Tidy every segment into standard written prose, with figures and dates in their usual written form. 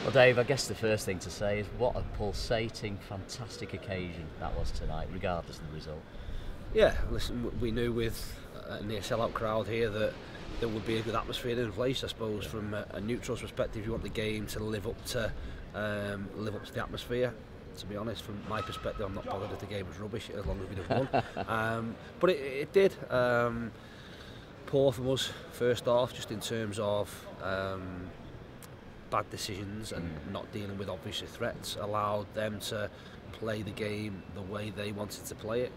Well, Dave, I guess the first thing to say is what a pulsating, fantastic occasion that was tonight, regardless of the result. Yeah, listen, we knew with a near sellout crowd here that there would be a good atmosphere in place. I suppose from a neutral perspective, you want the game to live up to the atmosphere. To be honest, from my perspective, I'm not bothered if the game was rubbish as long as we'd have won. But it did. Poor from us first off, just in terms of bad decisions and not dealing with obviously threats, allowed them to play the game the way they wanted to play it.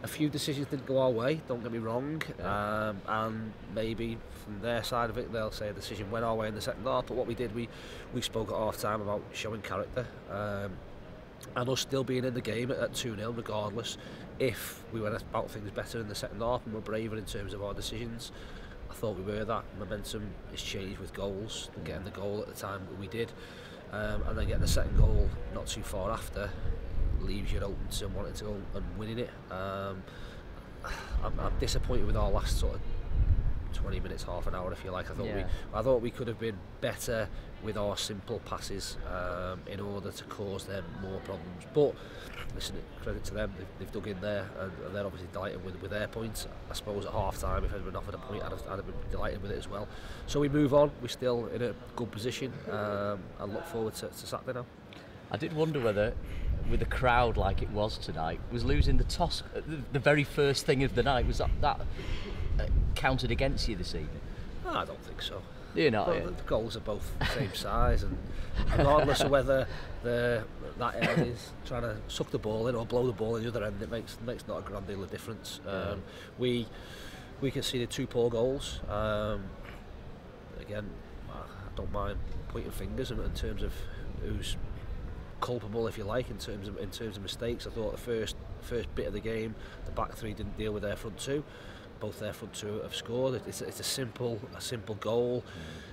A few decisions didn't go our way, don't get me wrong, and maybe from their side of it they'll say a decision went our way in the second half, but what we did, we spoke at half time about showing character, and us still being in the game at 2-0 regardless. If we went about things better in the second half and were braver in terms of our decisions, I thought we were. That momentum is changed with goals, getting the goal at the time that we did, and then getting the second goal not too far after leaves you open to wanting to go and winning it. I'm disappointed with our last sort of 20 minutes, half an hour if you like. I thought we could have been better with our simple passes in order to cause them more problems. But listen, credit to them, they've dug in there and they're obviously delighted with their points. I suppose at half time, if I'd been offered a point, I'd have been delighted with it as well. So we move on, we're still in a good position, and look forward to Saturday now. I did wonder whether, with a crowd like it was tonight, was losing the toss the very first thing of the night, was that counted against you this evening? No, I don't think so. You know, well, the goals are both the same size, and regardless of whether that end is trying to suck the ball in or blow the ball in the other end, it makes not a grand deal of difference. We conceded 2 poor goals. Again, I don't mind pointing fingers in terms of who's culpable, if you like, in terms of mistakes. I thought the first bit of the game, the back three didn't deal with their front two. Both their front two have scored. It's a simple goal,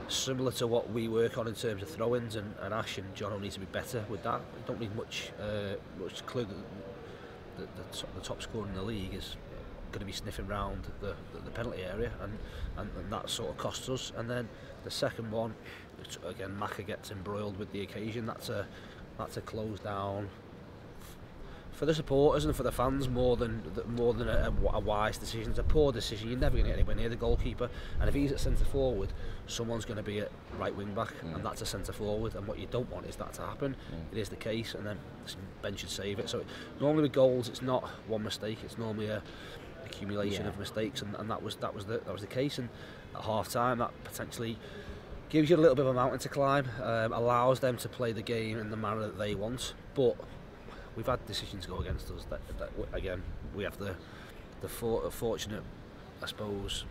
similar to what we work on in terms of throw-ins, and Ash and John will need to be better with that. We don't need much clue that the top scorer in the league is going to be sniffing round the penalty area, and that sort of costs us. And then the second one, again, Maka gets embroiled with the occasion. That's a close down for the supporters and for the fans more than a wise decision. It's a poor decision. You're never going to get anywhere near the goalkeeper, and if he's at centre forward, someone's going to be at right wing back, and that's a centre forward, and what you don't want is that to happen. It is the case, and then Ben should save it. So normally with goals, it's not one mistake, it's normally a accumulation of mistakes, and that was the case. And at half time, that potentially gives you a little bit of a mountain to climb, allows them to play the game in the manner that they want. But we've had decisions go against us that again, we have the fortunate, I suppose,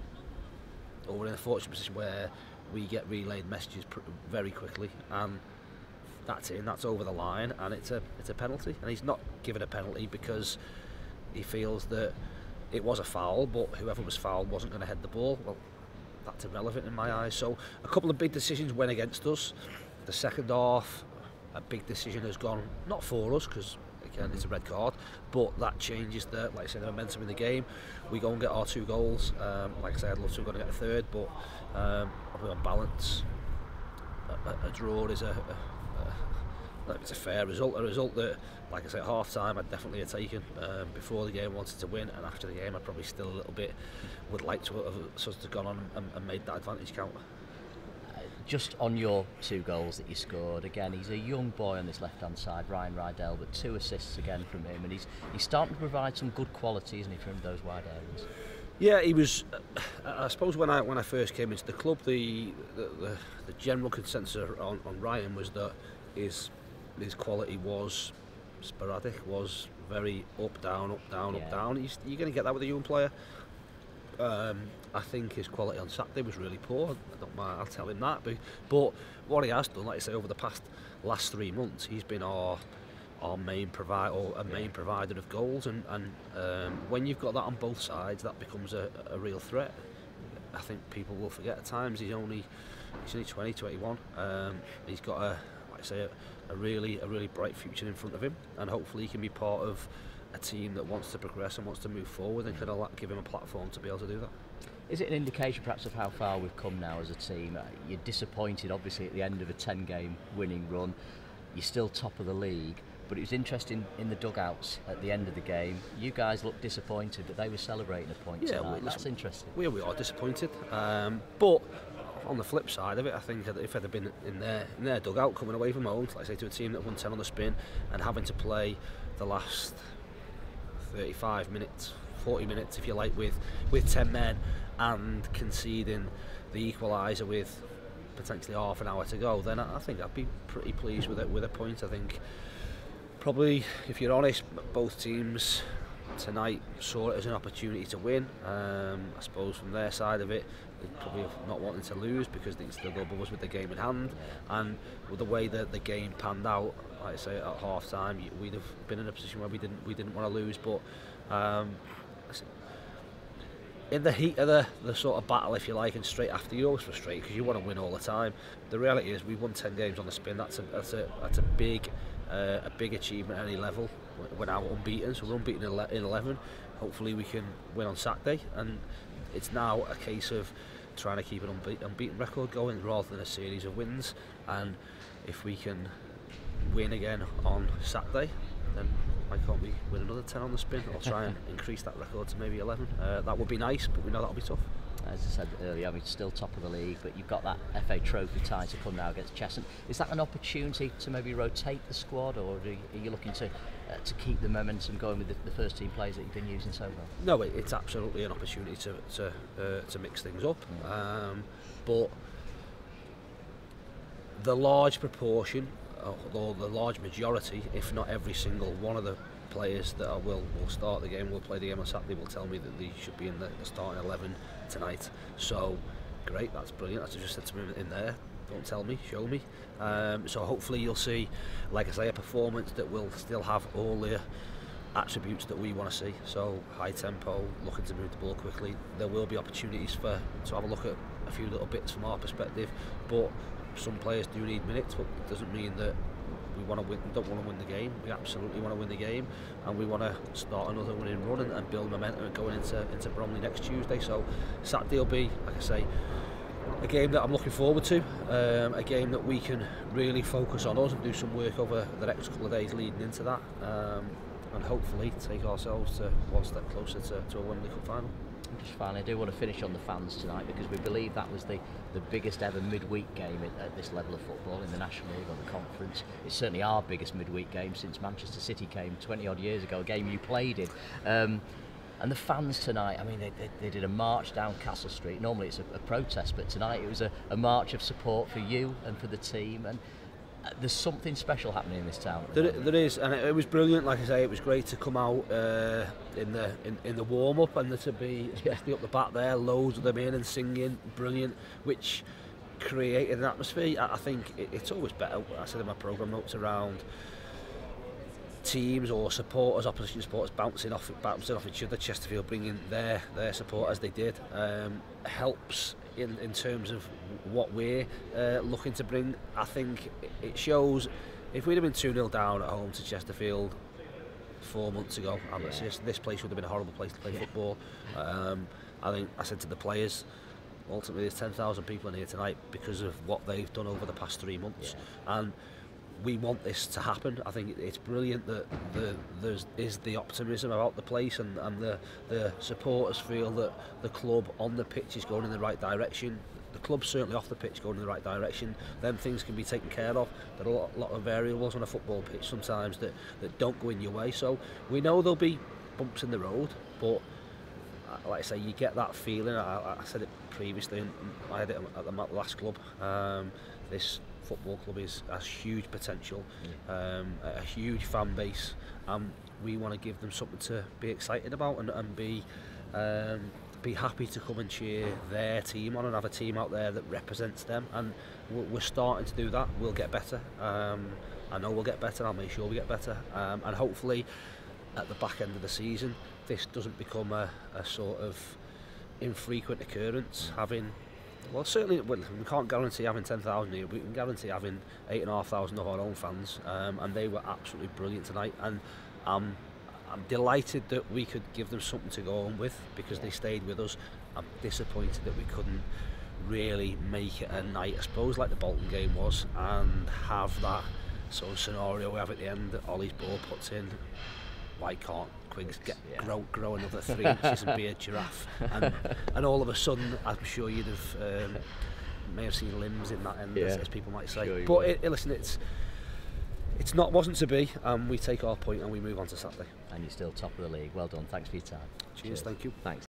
or we're in a fortunate position where we get relayed messages very quickly, and that's it, and that's over the line, and it's a penalty, and he's not given a penalty because he feels that it was a foul, but whoever was fouled wasn't going to head the ball. Well, that's irrelevant in my eyes. So a couple of big decisions went against us. The second half, a big decision has gone not for us, because again it's a red card, but that changes the momentum in the game. We go and get our 2 goals. Like I said, I'd love to have gone and get a third, but on balance, a draw is it's a fair result, a result that, like I said, at half time I'd definitely have taken. Before the game I wanted to win, and after the game I probably still a little bit would like to have sort of gone on and made that advantage count. Just on your 2 goals that you scored, again, he's a young boy on this left-hand side, Ryan Rydell, but 2 assists again from him, and he's starting to provide some good quality, isn't he, from those wide areas? Yeah, he was. I suppose when I first came into the club, the general consensus on Ryan was that his quality was sporadic, was very up down. You're going to get that with a young player. I think his quality on Saturday was really poor. I don't mind, I'll tell him that. But what he has done, like I say, over the last 3 months, he's been our main provider, or a main provider of goals. And when you've got that on both sides, that becomes a real threat. I think people will forget at times he's only 20, 21. He's got a really bright future in front of him, and hopefully he can be part of a team that wants to progress and wants to move forward, and can give him a platform to be able to do that. Is it an indication perhaps of how far we've come now as a team? You're disappointed obviously at the end of a 10-game winning run. You're still top of the league, but it was interesting in the dugouts at the end of the game. You guys looked disappointed, but they were celebrating a point tonight. That's interesting. We are disappointed, but on the flip side of it, I think if I'd have been in their dugout coming away from home, like I say, to a team that won 10 on the spin and having to play the last 35 minutes, 40 minutes if you like, with 10 men and conceding the equaliser with potentially half an hour to go, then I think I'd be pretty pleased with it, with a point. I think probably, if you're honest, both teams tonight saw it as an opportunity to win. I suppose from their side of it, they probably not wanting to lose because they still go above us with the game in hand, and with the way that the game panned out, like I say, at half time, we'd have been in a position where we didn't want to lose. But in the heat of the sort of battle, if you like, and straight after, you're always frustrated because you want to win all the time. The reality is we won 10 games on the spin. That's a big achievement at any level. We're now unbeaten, so we're unbeaten in 11. Hopefully we can win on Saturday, and it's now a case of trying to keep an unbeaten record going rather than a series of wins. And if we can win again on Saturday, then why can't we win another 10 on the spin, or try and increase that record to maybe 11? That would be nice, but we know that'll be tough. As I said earlier, I mean, still top of the league, but you've got that FA Trophy tie to come now against Chesterfield. Is that an opportunity to maybe rotate the squad, or are you looking to keep the momentum going with the first team players that you've been using so far? No, it's absolutely an opportunity to mix things up. But the large proportion, or the large majority, if not every single one of the players that will start the game, will play the game on Saturday, will tell me that they should be in the starting 11 tonight. So great, that's brilliant. That's just said to me in there, don't tell me, show me. So hopefully you'll see, like I say, a performance that will still have all the attributes that we want to see. So high tempo, looking to move the ball quickly. There will be opportunities to have a look at a few little bits from our perspective, but some players do need minutes, but it doesn't mean that we want to win. We don't want to win the game. We absolutely want to win the game, and we want to start another winning run and build momentum and going into Bromley next Tuesday. So Saturday will be, like I say, a game that I'm looking forward to, a game that we can really focus on us and do some work over the next couple of days leading into that, and hopefully take ourselves to one step closer to a Wembley Cup final. Just finally, I do want to finish on the fans tonight, because we believe that was the biggest ever midweek game at this level of football in the National League or the Conference. It's certainly our biggest midweek game since Manchester City came 20 odd years ago, a game you played in. And the fans tonight, I mean, they did a march down Castle Street. Normally it's a protest, but tonight it was a march of support for you and for the team. And there's something special happening in this town. There is, and it was brilliant. Like I say, it was great to come out in the warm up, and to be, especially up the back there, loads of them in and singing, brilliant, which created an atmosphere. I think it's always better. I said in my programme notes around teams or supporters, opposition supporters bouncing off each other. Chesterfield bringing their support as they did helps in terms of what we're looking to bring. I think it shows. If we'd have been 2-0 down at home to Chesterfield 4 months ago, this place would have been a horrible place to play football. I think I said to the players, ultimately there's 10,000 people in here tonight because of what they've done over the past 3 months, and we want this to happen. I think it's brilliant that there is the optimism about the place, and the supporters feel that the club on the pitch is going in the right direction. The club's certainly off the pitch going in the right direction. Then things can be taken care of. There are a lot of variables on a football pitch sometimes that don't go in your way. So we know there'll be bumps in the road, but like I say, you get that feeling. I said it previously, and I had it at the last club. This football club has huge potential, a huge fan base, and we want to give them something to be excited about and be happy to come and cheer their team on and have a team out there that represents them. And we're starting to do that. We'll get better. I know we'll get better. I'll make sure we get better, and hopefully at the back end of the season this doesn't become a sort of infrequent occurrence. Certainly we can't guarantee having 10,000 here. We can guarantee having 8,500 of our own fans, and they were absolutely brilliant tonight. And I'm delighted that we could give them something to go on with, because they stayed with us. I'm disappointed that we couldn't really make it a night, I suppose, like the Bolton game was, and have that sort of scenario we have at the end that Ollie's ball puts in. Why can't Quiggs grow another 3 inches and be a giraffe? And all of a sudden, I'm sure you'd have may have seen limbs in that end, as people might say. Sure, but listen, wasn't to be, and we take our point and we move on to Saturday. And you're still top of the league. Well done. Thanks for your time. Cheers. Thank you. Thanks.